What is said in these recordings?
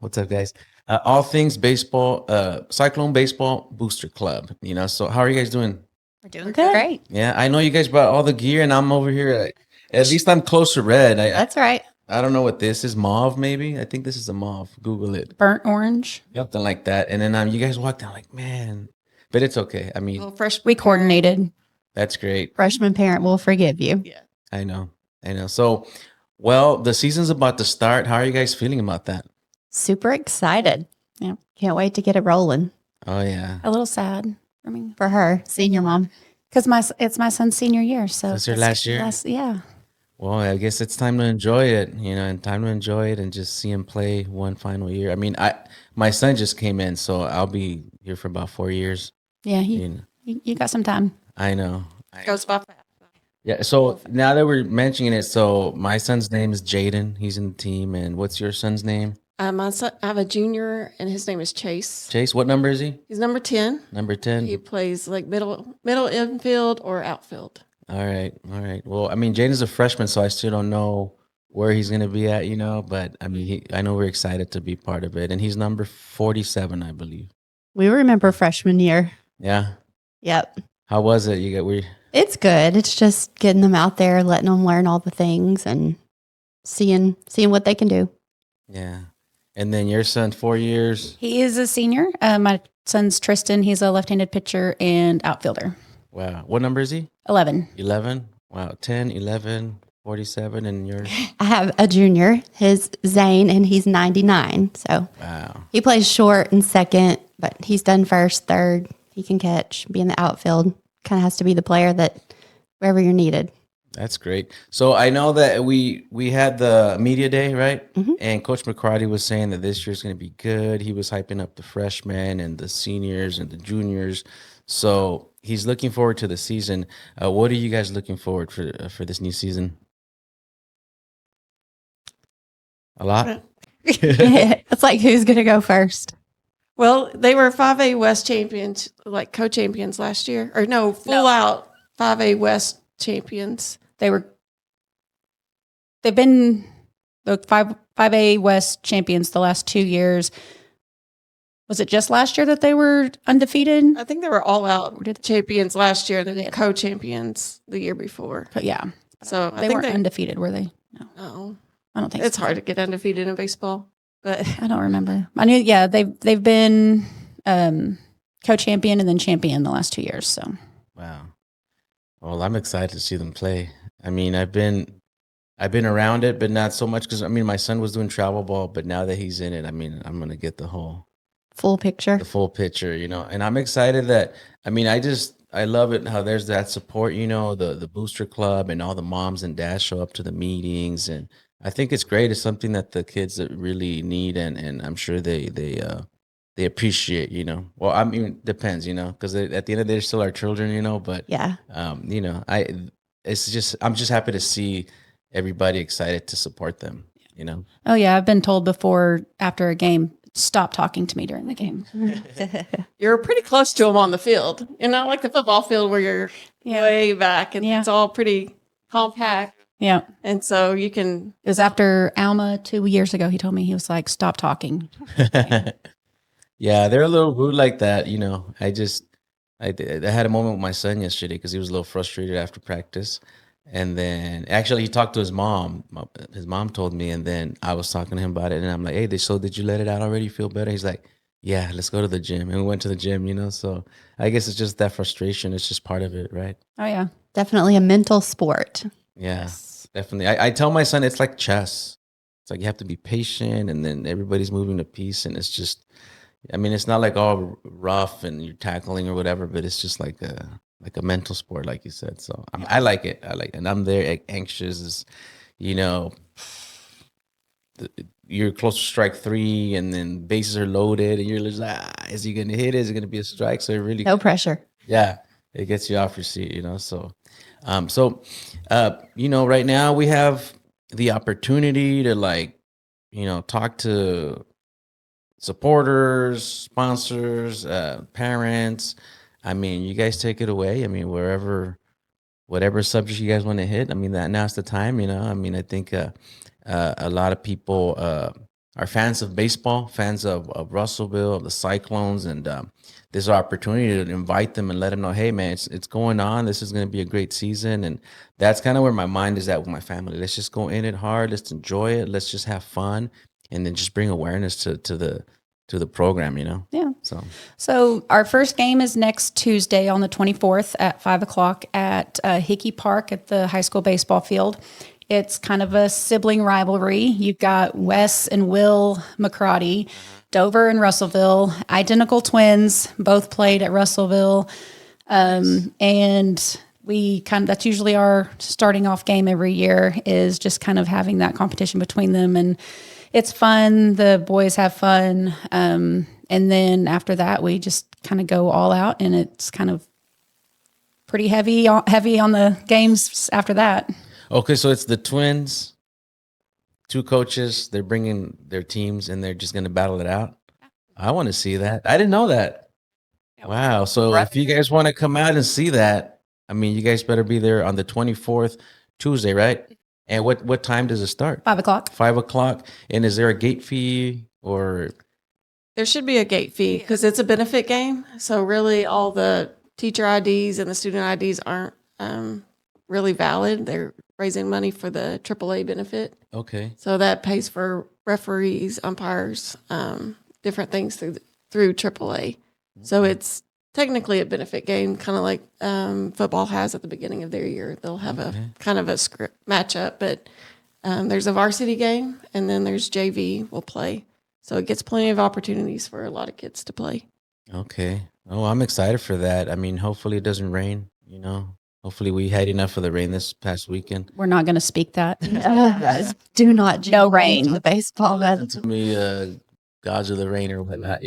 What's up, guys? All things baseball, Cyclone Baseball Booster Club. So how are you guys doing? We're doing good. Great. Yeah, I know you guys brought all the gear, and I'm over here. At least I'm close to red. That's right. I don't know what this is. Mauve, maybe. I think this is a mauve. Google it. Burnt orange. Something like that. And then you guys walked down like, man, but it's okay. I mean, We coordinated. that's great. Freshman parent will forgive you. Yeah. I know. So, well, the season's about to start. How are you guys feeling about that? Super excited. Yeah. Can't wait to get it rolling Oh yeah. A little sad for me for her, senior mom. because it's my son's senior year. So It's your last year? Yeah. Well, I guess it's time to enjoy it, and time to enjoy it and just see him play one final year. I mean, my son just came in, so I'll be here for about 4 years. Yeah. You know, You got some time. I know. Goes by fast. Yeah. So now that we're mentioning it, so my son's name is Jaden. He's in the team, and what's your son's name? My son, I have a junior, and his name is Chase. Chase. What number is he? He's number 10. Number 10. He plays like middle infield or outfield. All right. Well, I mean, Jaden's a freshman, so I still don't know where he's gonna be at, But I mean, I know we're excited to be part of it, and he's number 47, I believe. We remember freshman year. Yeah. Yep. How was it? It's good. It's just getting them out there, letting them learn all the things and seeing what they can do. Yeah. And then your son, 4 years. He is a senior. My son's Tristan. He's a left-handed pitcher and outfielder. Wow. What number is he? 11. 11. Wow. 10, 11, 47, and yours. I have a junior, his Zane, and he's 99. So Wow. he plays short and second, but he's done first, third. He can catch, be in the outfield. Kind of has to be the player that wherever you're needed. That's great. So I know that we had the media day, right? Mhm. And Coach McCarty was saying that this year's going to be good. He was hyping up the freshmen and the seniors and the juniors. So he's looking forward to the season. What are you guys looking forward for this new season? A lot. It's like, who's going to go first? Well, they were 5A West champions, like co-champions last year. Or no, full out 5A West champions. They've been the 5A West champions the last 2 years. Was it just last year that they were undefeated? I think they were all out champions last year, and then co-champions the year before. But yeah. So I They think weren't undefeated, were they? No. Oh, I don't think it's so. hard to get undefeated in baseball, but I don't remember. I knew, yeah, they've been co-champion and then champion the last 2 years. So Wow. Well, I'm excited to see them play. I mean, I've been around it, but not so much because I mean, my son was doing travel ball, but now that he's in it, I mean, I'm gonna get the Full picture. full picture, and I'm excited that I mean, I love it how there's that support, the booster club and all the moms and dads show up to the meetings, and I think it's great. It's something that the kids that really need, and I'm sure they appreciate, Well, I mean, depends, because at the end of the day, they're still our children, but Yeah. I'm just happy to see everybody excited to support them, oh yeah, I've been told before after a game, stop talking to me during the game. you're pretty close to them on the field. You're not like the football field where you're way back and it's all pretty compact. Yeah. And so you can. It was after Alma 2 years ago. He told me, he was like, stop talking. Yeah, they're a little rude like that, I had a moment with my son yesterday because he was a little frustrated after practice. And then actually he talked to his mom. His mom told me, and then I was talking to him about it. And I'm like, hey, so did you let it out already? You feel better? He's like, yeah, let's go to the gym. And we went to the gym, so I guess it's just that frustration. It's just part of it, right? Oh yeah. Definitely a mental sport. Yeah, definitely. I tell my son it's like chess. It's like you have to be patient, and then everybody's moving a piece, and it's just, I mean, it's not like all rough and you're tackling or whatever, but it's just like a mental sport, like you said. So I like it. And I'm there anxious, you're close to strike 3, and then bases are loaded, and you're just like, is he gonna hit it? Is it gonna be a strike? So it really, No pressure. yeah, it gets you off your seat, So, right now we have the opportunity to talk to supporters, sponsors, parents. I mean, you guys take it away. I mean, whatever subject you guys want to hit. I mean, now's the time. I mean, I think a lot of people are fans of baseball, fans of Russellville, of the Cyclones, and this opportunity to invite them and let them know, hey man, it's going on. This is going to be a great season, and that's kind of where my mind is at with my family. Let's just go in it hard. Let's enjoy it. Let's just have fun, and then just bring awareness to the program. Yeah. So our first game is next Tuesday on the 24th at 5:00 at Hickey Park at the high school baseball field. It's kind of a sibling rivalry. You've got Wes and Will McCrotty, Dover and Russellville, identical twins, both played at Russellville. And that's usually our starting off game every year, is just kind of having that competition between them. And it's fun. The boys have fun. And then after that, we just kind of go all out, and it's kind of pretty heavy on the games after that. okay, so it's the twins, two coaches. They're bringing their teams, and they're just going to battle it out. I want to see that. I didn't know that. Wow. So if you guys want to come out and see that, I mean, you guys better be there on the 24th, Tuesday, right? And what time does it start? 5:00. 5:00. And is there a gate fee or? There should be a gate fee because it's a benefit game. So really all the teacher IDs and the student IDs aren't really valid. They're raising money for the AAA benefit. Okay. So that pays for referees, umpires, different things through AAA. So it's technically a benefit game, kind of like football has at the beginning of their year. They'll have a kind of a script matchup, but there's a varsity game, and then there's JV will play. So it gets plenty of opportunities for a lot of kids to play. Okay. Oh, I'm excited for that. I mean, hopefully it doesn't rain, Hopefully we had enough of the rain this past weekend. We're not going to speak that. Do not No rain. the baseball weather. To me, gods of the rain or whatnot,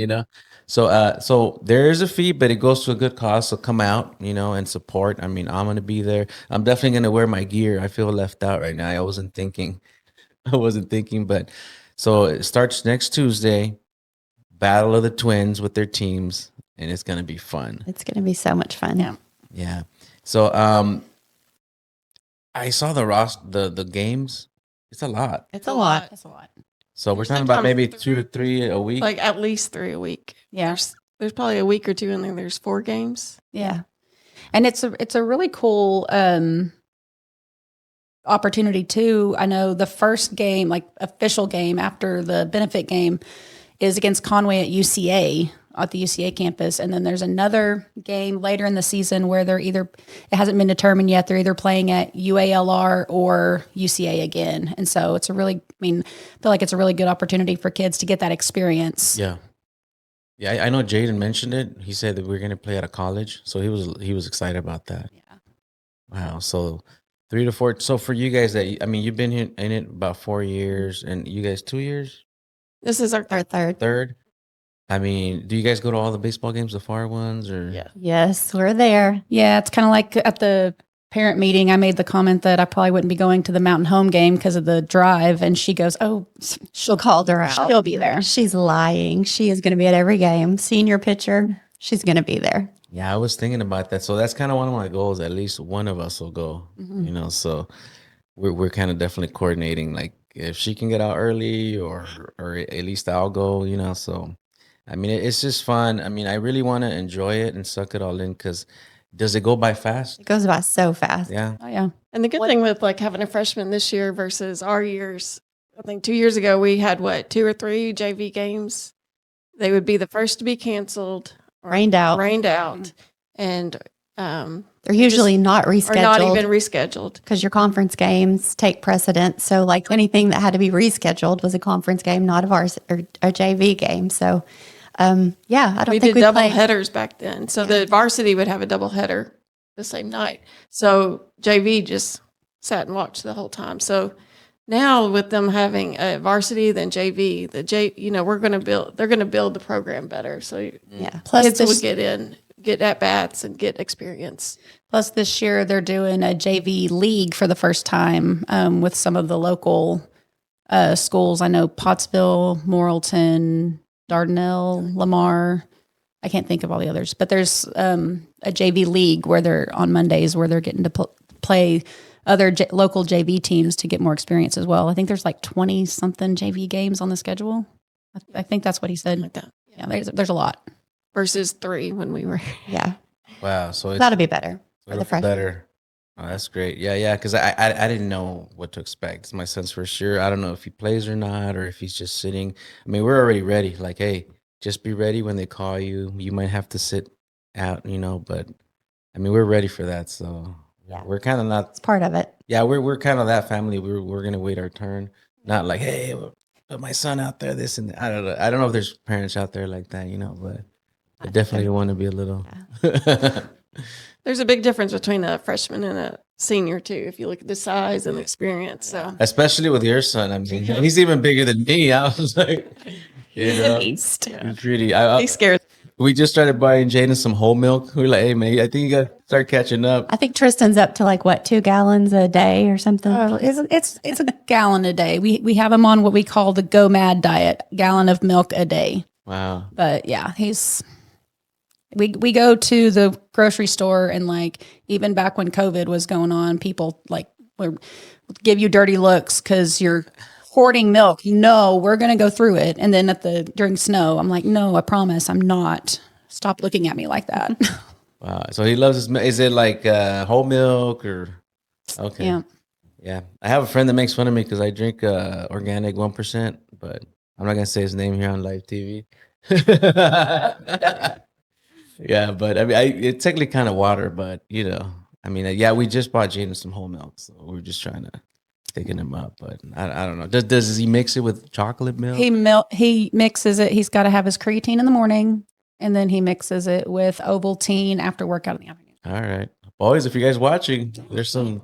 So there is a fee, but it goes to a good cause. So come out, and support. I mean, I'm gonna be there. I'm definitely gonna wear my gear. I feel left out right now. I wasn't thinking, but so it starts next Tuesday. Battle of the Twins with their teams, and it's gonna be fun. It's going to be so much fun. Yeah. Yeah. So I saw the games. It's a lot. It's a lot. That's a lot. So we're talking about Sometimes maybe 2 to 3 a week. Like at least 3 a week. Yeah. There's probably a week or two, and then there's 4 games. Yeah. And it's a really cool opportunity too. I know the first game, like official game after the benefit game, is against Conway at UCA, at the UCA campus. And then there's another game later in the season where it hasn't been determined yet. They're either playing at UALR or UCA again. And so I feel like it's a really good opportunity for kids to get that experience. Yeah. Yeah, I know Jaden mentioned it. He said that we're going to play at a college. So he was excited about that. Yeah. Wow. So 3 to 4. So for you guys you've been in it about 4 years, and you guys 2 years? This is our Our third. Third? I mean, do you guys go to all the baseball games, the far ones, or? Yeah. Yes, we're there. Yeah, it's kind of like at the parent meeting, I made the comment that I probably wouldn't be going to the Mountain Home game because of the drive. And she goes, oh, She'll call her out. she'll be there. She's lying. She is going to be at every game. Senior pitcher, she's going to be there. Yeah, I was thinking about that. So that's kind of one of my goals. At least one of us will go, so we're kind of definitely coordinating, like if she can get out early or at least I'll go, so I mean, it's just fun. I mean, I really want to enjoy it and suck it all in, because does it go by fast? It goes by so fast. Yeah. Oh, yeah. And the good thing with like having a freshman this year versus our years, I think 2 years ago we had 2 or 3 JV games. They would be the first to be canceled, or Rained out. and They're usually not or not even rescheduled rescheduled. because your conference games take precedence. So like anything that had to be rescheduled was a conference game, not a JV game. So I don't We think did we double played. headers back then. So the varsity would have a double header the same night. So JV just sat and watched the whole time. So now with them having a varsity then JV, they're going to build the program better. So Yeah. Plus kids will this, get at bats and get experience. plus this year they're doing a JV league for the first time with some of the local schools. I know Pottsville, Morrilton, Dardanelle, Lamar. I can't think of all the others, but there's a JV league where they're on Mondays where they're getting to play other local JV teams to get more experience as well. I think there's like 20 something JV games on the schedule. I think that's what he said. Like that. Yeah, there's a lot. Versus 3 when we were. Yeah. Wow. So That'll be better for it'll the be freshmen. better. Oh, that's great. Yeah. Because I didn't know what to expect. It's my son's first year. I don't know if he plays or not, or if he's just sitting. I mean, we're already ready. Like, hey, just be ready when they call you. You might have to sit out, but I mean, we're ready for that. So Yeah. we're kind of not. It's part of it. Yeah, we're kind of that family. We're gonna wait our turn. Not like, hey, put my son out there. This and that. I don't know. I don't know if there's parents out there like that, but I definitely want to be a little. There's a big difference between a freshman and a senior too, if you look at the size and the experience. So Especially with your son. I mean, he's even bigger than me. I was like, He's a beast. He's really. he's scared. We just started buying Jaden some whole milk. We were like, hey man, I think you got to start catching up. I think Tristan's up to like what, 2 gallons a day or something. Oh, it's a gallon a day. We have him on what we call the Go Mad diet, gallon of milk a day. Wow. But yeah, we go to the grocery store, and like even back when COVID was going on, people like would give you dirty looks because you're hoarding milk. We're gonna go through it. And then during snow, I'm like, no, I promise, I'm not. Stop looking at me like that. Wow. So he loves his milk. Is it like whole milk or? Okay. Yeah. Yeah. I have a friend that makes fun of me because I drink organic 1%, but I'm not gonna say his name here on live TV. Yeah, but I mean, it's technically kind of water, but I mean, yeah, we just bought Jaden some whole milk, so we're just trying to thicken him up. But I don't know. Does he mix it with chocolate milk? He mixes it. He's got to have his creatine in the morning, and then he mixes it with Ovaltine after workout in the afternoon. All right, boys, if you guys watching, there's some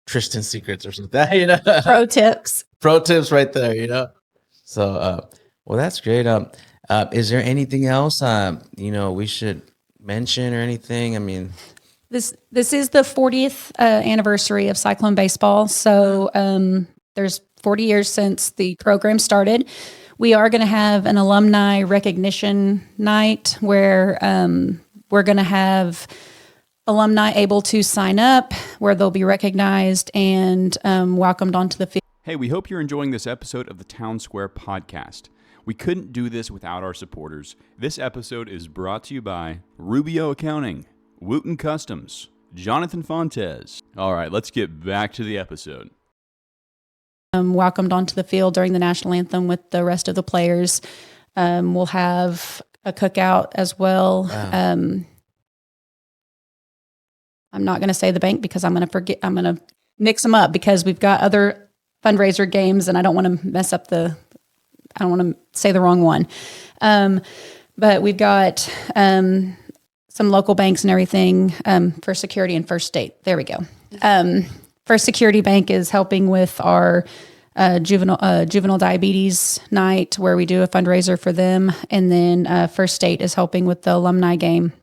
Tristan secrets or something. Pro tips. Pro tips right there. So, well, that's great. Is there anything else we should mention or anything? I mean, This is the 40th anniversary of Cyclone baseball. So there's 40 years since the program started. We are going to have an alumni recognition night where we're going to have alumni able to sign up, where they'll be recognized and welcomed onto the field. Hey, we hope you're enjoying this episode of the Town Square Podcast. We couldn't do this without our supporters. This episode is brought to you by Rubio Accounting, Wooten Customs, Jonathan Fontes. All right, let's get back to the episode. Welcomed onto the field during the national anthem with the rest of the players. We'll have a cookout as well. Wow. I'm not going to say the bank because I'm going to forget. I'm going to mix them up because we've got other fundraiser games, and I don't want to mess up I don't want to say the wrong one. But we've got some local banks and everything, First Security and First State. There we go. First Security Bank is helping with our juvenile diabetes night, where we do a fundraiser for them. And then First State is helping with the alumni game.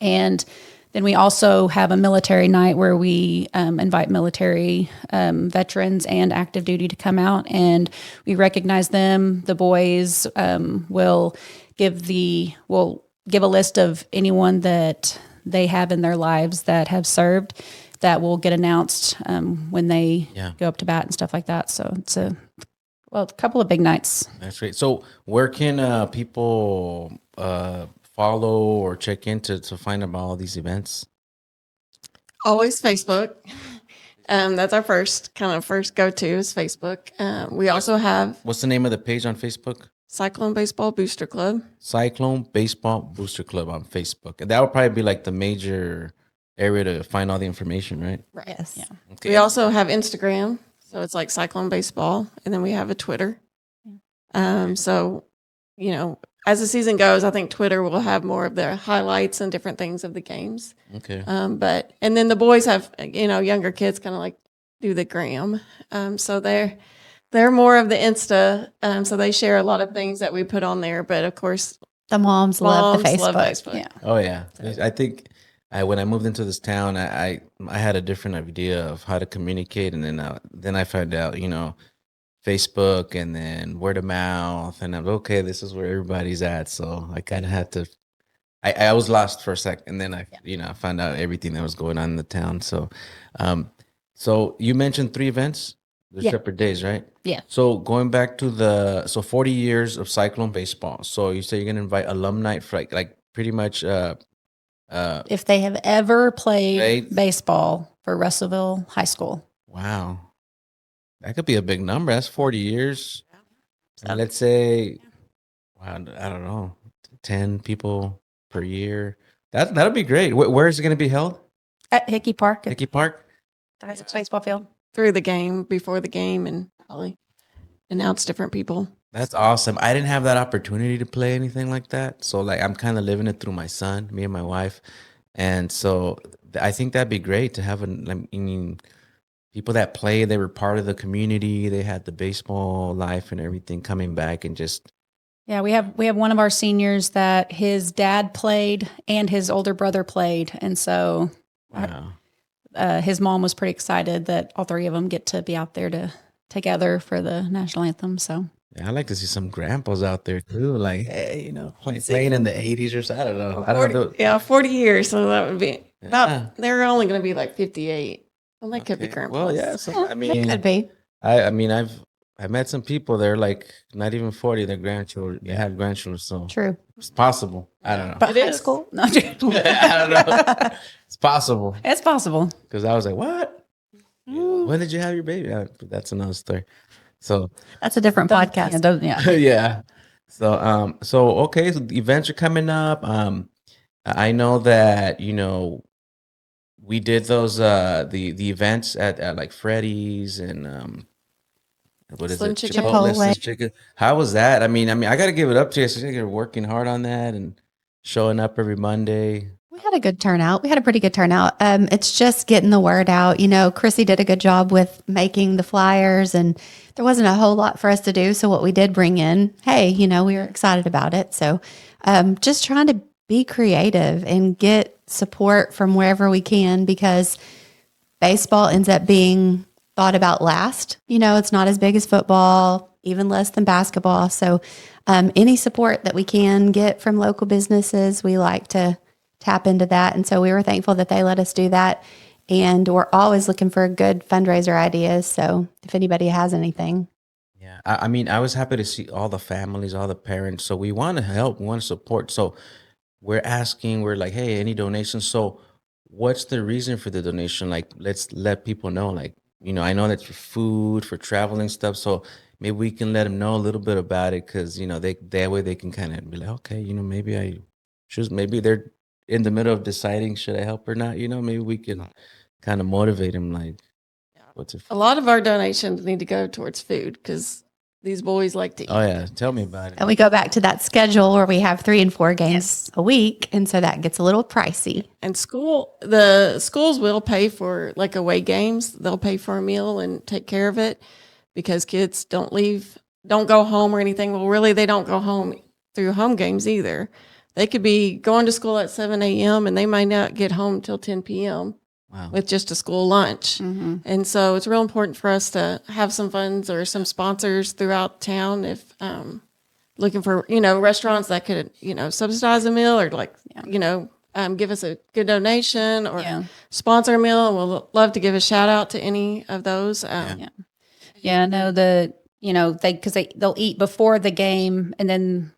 And then we also have a military night where we invite military veterans and active duty to come out, and we recognize them. The boys will give a list of anyone that they have in their lives that have served, that will get announced when they go up to bat and stuff like that. So it's a couple of big nights. That's great. So where can people follow or check in to find about all these events? Always Facebook. That's our first go-to is Facebook. We also have What's the name of the page on Facebook? Cyclone Baseball Booster Club. Cyclone Baseball Booster Club on Facebook. And that would probably be like the major area to find all the information, right? Right. Yes. Yeah. Okay. We also have Instagram, so it's like Cyclone Baseball, and then we have a Twitter. So, as the season goes, I think Twitter will have more of the highlights and different things of the games. Okay. And then the boys have, younger kids kind of like do the gram. So they're more of the Insta. So they share a lot of things that we put on there. But of course, The moms love the moms Facebook. love Facebook. Yeah. Oh yeah. I think when I moved into this town, I had a different idea of how to communicate, and then I found out, Facebook and then word of mouth, and I'm okay. This is where everybody's at. So I kind of had to. I was lost for a second, and then I found out everything that was going on in the town. So, So you mentioned 3 events. They're Yeah. separate days, right? Yeah. So going back to 40 years of Cyclone baseball. So you say you're gonna invite alumni for like pretty much If they have ever played Right. baseball for Russellville High School. wow. That could be a big number. That's 40 years. So- Let's say wow, I don't know, 10 people per year. That'll be great. Where is it gonna be held? At Hickey Park, at Hickey Park? the high school baseball field. through the game, before the game, and probably announce different people. That's awesome. I didn't have that opportunity to play anything like that. So like I'm kind of living it through my son, me and my wife. And so I think that'd be great to have people that play, they were part of the community, they had the baseball life and everything coming back and just Yeah, we have one of our seniors that his dad played and his older brother played, and so wow. his mom was pretty excited that all 3 of them get to be out there together for the national anthem. So Yeah, I like to see some grandpas out there too. Like, hey, playing in the 80s or so. I don't know. I don't know. 40 years. So that would be Yeah. they're only going to be like 58. Well, they could be Okay. grandpas. Well, yeah. So, I mean, Could be. I mean, I met some people. They're like not even 40. They're grandchildren. They have grandchildren, so True. it's possible. I don't know. but It high is. school? No, I don't know. It's possible it's possible. because I was like, "What? When did you have your baby?" But that's another story. So That's a different podcast. Yeah. yeah. So okay. So the events are coming up. I know that we did those the events at like Freddy's and what is Slim it? Chicken. Chipotle. Chipotle. Chicken. How was that? I mean, I got to give it up to you. So you're working hard on that and showing up every Monday. We had a good turnout. We had a pretty good turnout. It's just getting the word out. Chrissy did a good job with making the flyers, and there wasn't a whole lot for us to do. So what we did bring in, hey, we were excited about it. So just trying to be creative and get support from wherever we can, because baseball ends up being thought about last. It's not as big as football, even less than basketball. So any support that we can get from local businesses, we like to tap into that. And so we were thankful that they let us do that. And we're always looking for good fundraiser ideas. So if anybody has anything. Yeah, I mean, I was happy to see all the families, all the parents. So we want to help, we want to support. So we're like, hey, any donations? So what's the reason for the donation? Like, let's let people know. Like, I know that's for food, for traveling stuff. So maybe we can let them know a little bit about it, because that way they can kind of be like, okay, maybe I should. Maybe they're in the middle of deciding should I help or not. Maybe we can kind of motivate them. Like, what's it A for? lot of our donations need to go towards food because these boys like to eat. Oh yeah, tell me about it. And we go back to that schedule where we have 3 and 4 games a week. And so that gets a little pricey. And the schools will pay for like away games. They'll pay for a meal and take care of it, because kids don't go home or anything. Well, really, they don't go home through home games either. They could be going to school at 7 a.m. and they might not get home till 10 p.m. Wow. with just a school lunch. Mm-hmm. And so it's real important for us to have some funds or some sponsors throughout town if looking for, restaurants that could, subsidize a meal, or give us a good donation or Yeah. sponsor a meal. And we'll love to give a shout out to any of those. Yeah, no, they'll eat before the game, and then,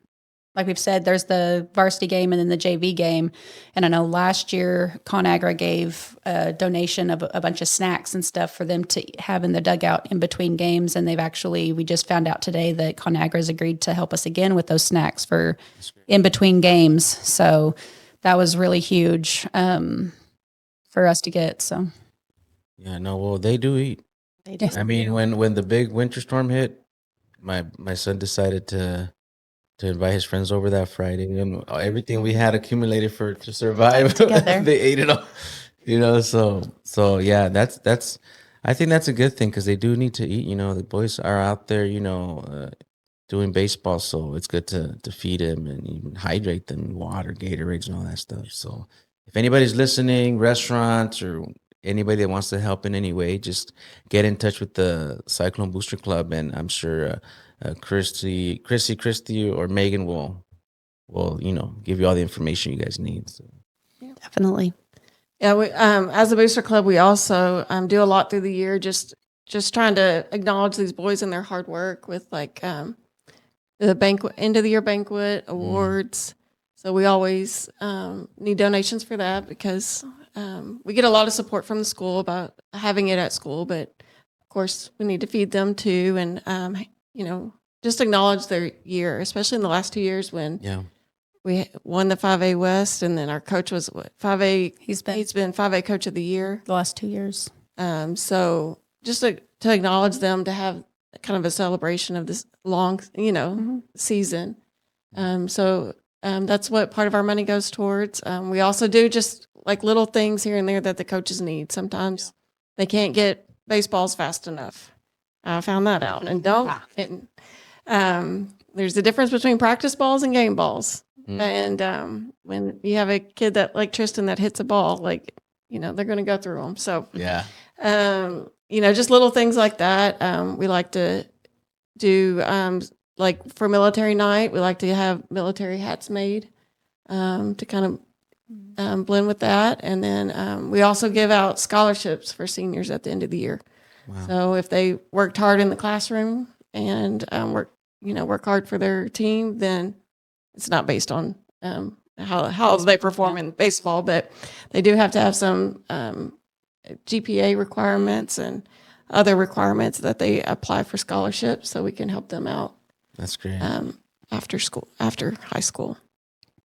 like we've said, there's the varsity game and then the JV game. And I know last year ConAgra gave a donation of a bunch of snacks and stuff for them to have in the dugout in between games. And we just found out today that ConAgra has agreed to help us again with those snacks for in between games. So that was really huge for us to get. So Yeah, no, well, they do eat. They do. I mean, when the big winter storm hit, my son decided to invite his friends over that Friday, and everything we had accumulated to survive, Together. they ate it all. So yeah, that's I think that's a good thing, because they do need to eat. The boys are out there, doing baseball, so it's good to feed them and even hydrate them, water, Gatorades, and all that stuff. So if anybody's listening, restaurants or anybody that wants to help in any way, just get in touch with the Cyclone Booster Club, and I'm sure Christy, or Megan will give you all the information you guys need. So. Definitely. Yeah, we, as a booster club, we also do a lot through the year, just trying to acknowledge these boys and their hard work with like the banquet, end of the year banquet, awards. So we always need donations for that because we get a lot of support from the school about having it at school, but of course we need to feed them too, and just acknowledge their year, especially in the last 2 years when we won the 5A West, and then our coach was 5A. He's been 5A Coach of the Year The last 2 years. So just to acknowledge them, to have kind of a celebration of this long, season. So that's what part of our money goes towards. We also do just like little things here and there that the coaches need. Sometimes they can't get baseballs fast enough. I found that out. And there's a difference between practice balls and game balls. And when you have a kid that like Tristan that hits a ball, like, they're going to go through them. So, just little things like that. We like to do, like for military night, we like to have military hats made to kind of blend with that. And then we also give out scholarships for seniors at the end of the year. Wow. So if they worked hard in the classroom and work hard for their team, then it's not based on how they perform in baseball, but they do have to have some GPA requirements and other requirements that they apply for scholarships, so we can help them out. That's great. After high school.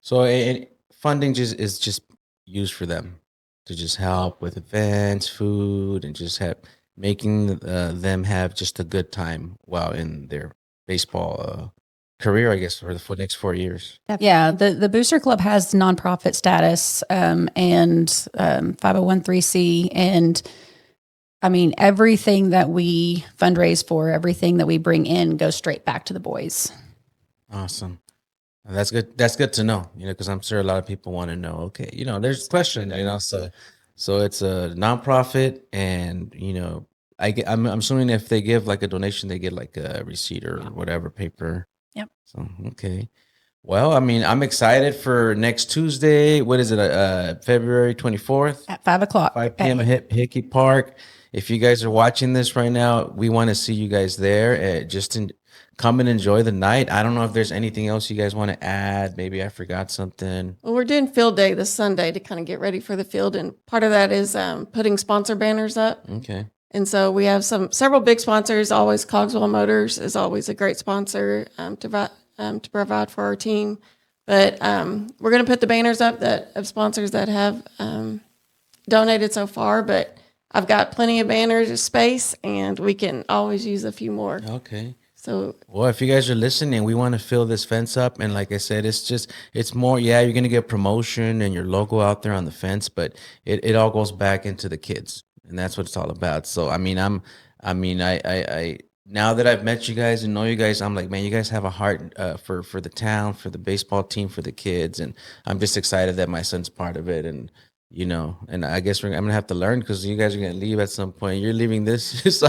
So funding is just used for them to just help with events, food, and just making them have just a good time while in their baseball career, I guess, for the next 4 years. Yeah, the Booster Club has nonprofit status and 501(c)(3), and I mean everything that we fundraise for, everything that we bring in goes straight back to the boys. Awesome. That's good. That's good to know, because I'm sure a lot of people want to know, okay, there's questions, so it's a nonprofit, and, I'm assuming if they give like a donation, they get like a receipt or whatever paper. Yep. So, okay. Well, I mean, I'm excited for next Tuesday. What is it? February 24th At 5 o'clock. 5 p.m. at Hickey Park. If you guys are watching this right now, we want to see you guys there. Come and enjoy the night. I don't know if there's anything else you guys want to add. Maybe I forgot something. Well, we're doing field day this Sunday to kind of get ready for the field, and part of that is putting sponsor banners up. Okay. And so we have several big sponsors. Always Cogswell Motors is always a great sponsor to provide for our team. But we're going to put the banners up of sponsors that have donated so far. But I've got plenty of banners space, and we can always use a few more. Okay. So, well, if you guys are listening, we want to fill this fence up. And like I said, it's more, you're going to get promotion and your logo out there on the fence, but it all goes back into the kids. And that's what it's all about. So, I now that I've met you guys and know you guys, I'm like, man, you guys have a heart for the town, for the baseball team, for the kids. And I'm just excited that my son's part of it. And, and I guess I'm going to have to learn, because you guys are going to leave at some point. You're leaving this,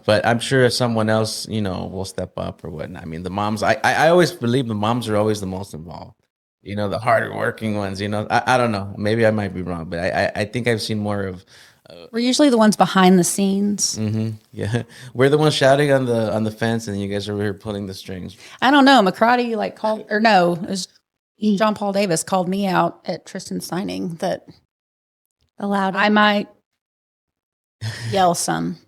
but I'm sure if someone else, will step up or whatnot. I mean, the moms, I always believe the moms are always the most involved. The harder working ones, I don't know. Maybe I might be wrong, but I think I've seen more of. We're usually the ones behind the scenes. Mm-hmm. Yeah, we're the ones shouting on the fence, and you guys are here pulling the strings. I don't know. McCarty it was John Paul Davis called me out at Tristan's signing that Allowed. I might yell some.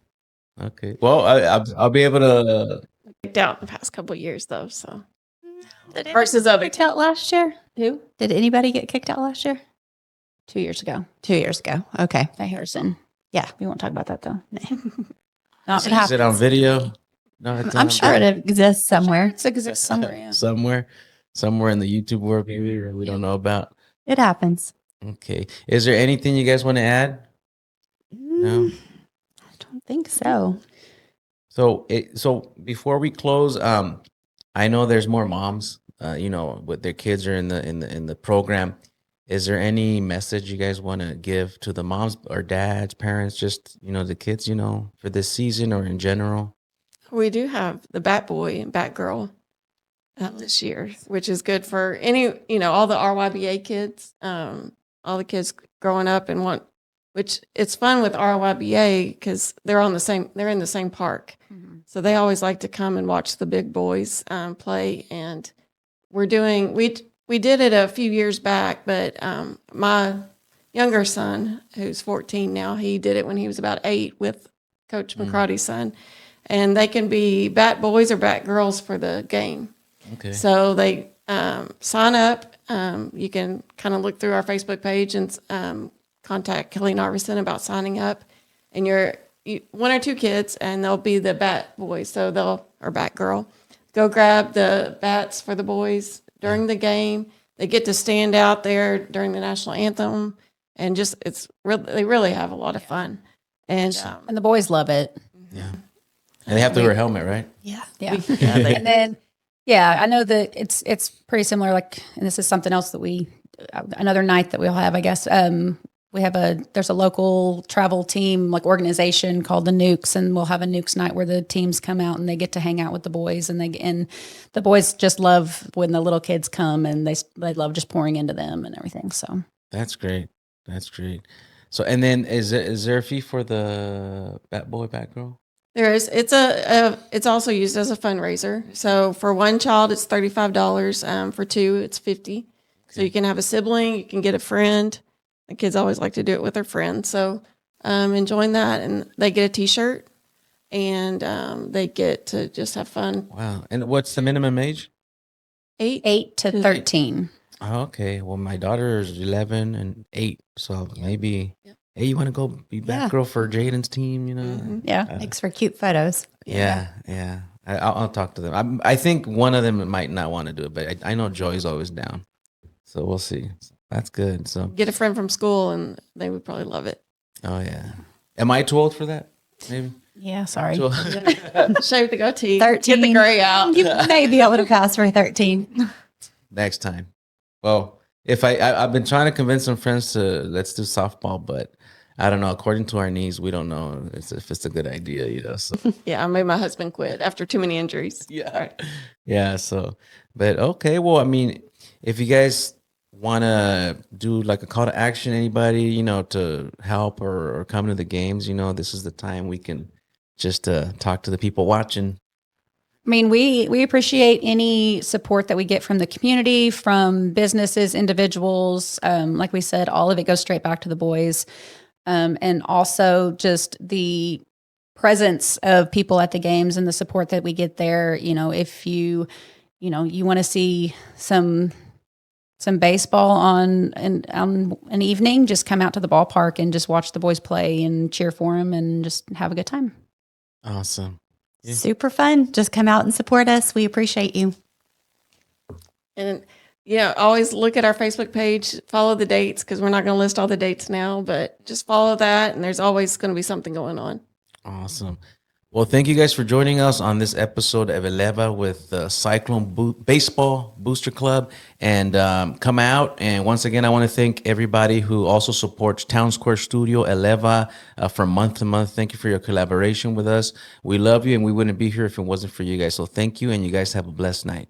Okay. Well, I'll be able to. kicked out in the past couple of years, though. So Did versus anybody other. get kicked out last year? Who? Did anybody get kicked out last year? 2 years ago. 2 years ago. Okay. At Harrison. Yeah. We won't talk about that though. It Is it on happens. video? No, it's I'm on- sure it exists somewhere. It exists somewhere. Yeah. somewhere in the YouTube world, maybe, or we don't know about. It happens. Okay. Is there anything you guys want to add? No. I don't think so. So before we close, I know there's more moms, with their kids are in the program. Is there any message you guys want to give to the moms or dads, parents, just, the kids, for this season or in general? We do have the Bat Boy and Bat Girl this year, which is good for any, all the RYBA kids on all the kids growing up and which it's fun with RYBA because they're in the same park. So they always like to come and watch the big boys play. And we did it a few years back, but my younger son, who's 14 now, he did it when he was about 8 with Coach McCarty's son. And they can be bat boys or bat girls for the game. Okay. So they sign up. You can kind of look through our Facebook page and contact Kelly Narvison about signing up. And you're one or two kids, and they'll be the bat boys. So or bat girl. Go grab the bats for the boys during the game. They get to stand out there during the national anthem, and they really have a lot of fun. And And the boys love it. Yeah. And they have to wear a helmet, right? Yeah. And then, I know that it's pretty similar. Like, and this is something else that another night that we'll have, I guess. There's a local travel team, like organization called the Nukes, and we'll have a Nukes night where the teams come out and they get to hang out with the boys, and the boys just love when the little kids come, and they love just pouring into them and everything. So That's great. So, and then is there a fee for the bat boy, bat girl? there is. It's also used as a fundraiser. So for one child, it's $35. For two, it's $50. So you can have a sibling, you can get a friend. The kids always like to do it with their friends. So enjoying that, and they get a T-shirt, and they get to just have fun. Wow. And what's the minimum age? 8 to 13. Oh, okay. Well, my daughter is 11 and 8, so maybe, hey, you want to go be bat girl for Jaden's team? You know? Yeah. Thanks for cute photos. Yeah. I'll talk to them. I think one of them might not want to do it, but I know Joy's always down. So we'll see. That's good. So Get a friend from school, and they would probably love it. oh yeah. Am I too old for that? Maybe. Yeah. Sorry. Too old? Shave the goatee. 13. Get the gray out. You may be able to pass for 13. Next time. Well, if I've been trying to convince some friends to let's do softball, but I don't know. According to our knees, we don't know if it's a good idea, you know. So Yeah, I made my husband quit after too many injuries. yeah. So, but okay. Well, I mean, if you guys want to do like a call to action, anybody, you know, to help or come to the games, you know, this is the time we can just talk to the people watching. I mean, we appreciate any support that we get from the community, from businesses, individuals. Like we said, all of it goes straight back to the boys. And also just the presence of people at the games and the support that we get there. You know, if you want to see some baseball on an evening, just come out to the ballpark and just watch the boys play and cheer for them and just have a good time. Awesome. Yeah. Super fun. Just come out and support us. We appreciate you. And always look at our Facebook page, follow the dates, because we're not going to list all the dates now, but just follow that, and there's always going to be something going on. Awesome. Well, thank you guys for joining us on this episode of Eleva with the Cyclone Baseball Booster Club. And come out. And once again, I want to thank everybody who also supports Town Square Studio, Eleva, from month to month. Thank you for your collaboration with us. We love you, and we wouldn't be here if it wasn't for you guys. So thank you, and you guys have a blessed night.